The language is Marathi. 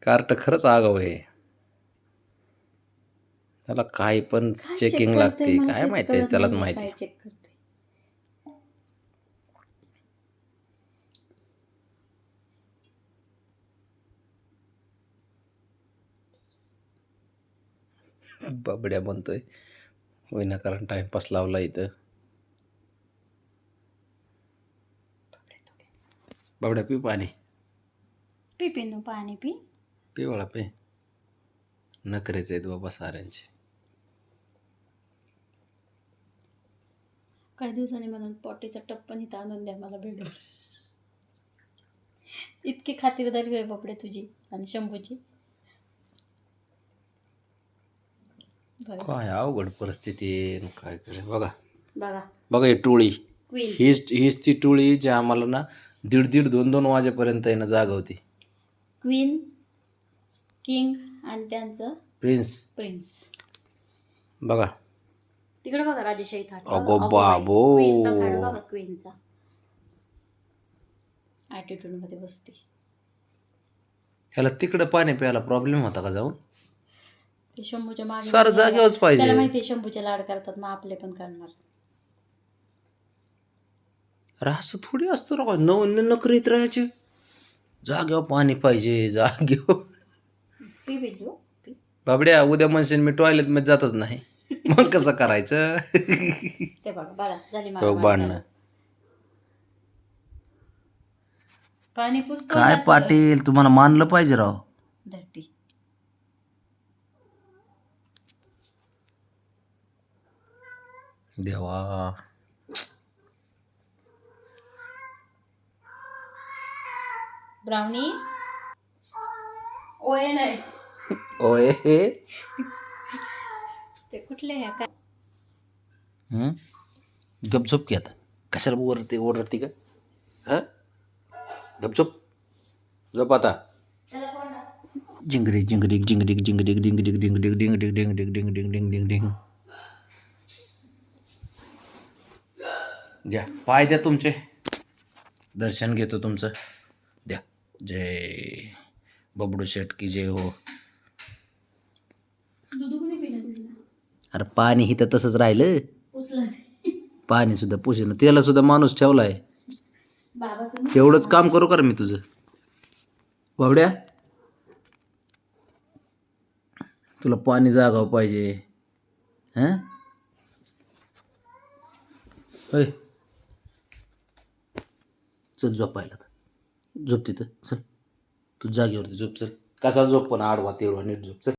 कार्ट खरंच आगाऊ आहे. त्याला काय पण काय चेक चेकिंग करते लागते, मला काय तेच माहिती कळत त्यालाच नाहीये माहिती. काय चेक करते. बाबड्या म्हणतोय विनाकारण टाइमपास लावला इथं. बाबड्या पी पाणी, पी पिनू पाणी पी. पी बाळा पे. नखरेच आहेत बाबा साऱ्यांचे. काही दिवसांनी म्हणून पॉटीचा टप पण इथं आणून द्या मला बेडवर. इतकी खातिरदारी आहे बापडे तुझी आणि शंभूची. बघा काय अवघड परिस्थिती आहे, काय करे. बघा बघा बघा ही टोळी, क्वीन. हीच ती टोळी जी आम्हाला ना 1:30 2 वाजेपर्यंत आहे ना जागवती. क्वीन, किंग आणि त्यांचं प्रिन्स प्रिन्स. बघा. तिकडे बघा राजेशाही थाट. अगो बाबो. क्वीनचा थाट बघा, क्वीनचा. ॲटिट्यूड मध्ये बसते. ह्याला तिकडं पाणी प्यायला प्रॉब्लेम होता का जाऊन? ते शंभूच्या मागे सारं मागे जागेवरच पाहिजे. त्याला माहिती आहे शंभूचे लाड करतात, मग आपले पण करणार. अरे असं थोडी असतं ना, नकरीत राहायचे. जागेवर पाणी पाहिजे, जागेवर. P Billu P. बाबड्या उद्या म्हणशील मी टॉयलेट मध्ये जातच नाही, मग कसं करायचं? ते बघा बाळा झाली हो, भांडणं. पाणी पुसतो काय पाटील, तुम्हाला मानलं पाहिजे राव. धरती. देवा. ब्राउनी ओए नाही ओए ते कुठले ह्या काय. गपझोप की आता, कशाला ओरडती का? हा, गपझोप झोप आता. जिंगडी जिंगडी जिंगडी जिंगडी डिंग डिंग डिंग डिंग डिंग डिंग डिंग डिंग डिंग डिंग डिंग डिंग डिंग. द्या पाय द्या तुमचे, दर्शन घेतो तुमचं. द्या. जय बबडू शेट की जय हो. दूध कोणी पिलं तिला? अरे पाणी ही तर तसंच राहिलं. पुसलं पाणी सुद्धा पुसेन, त्याला सुद्धा माणूस ठेवलाय. बाबा तुम्ही तेवढंच काम करू कर मी तुझं. बावड्या तुला पाणी जागावं पाहिजे. हं होय, चल झोपायला. झोप तिथं, चल तू जागेवरती झोप. चल कसा झोप पण आडवा तेडवा नीट झोप. चल.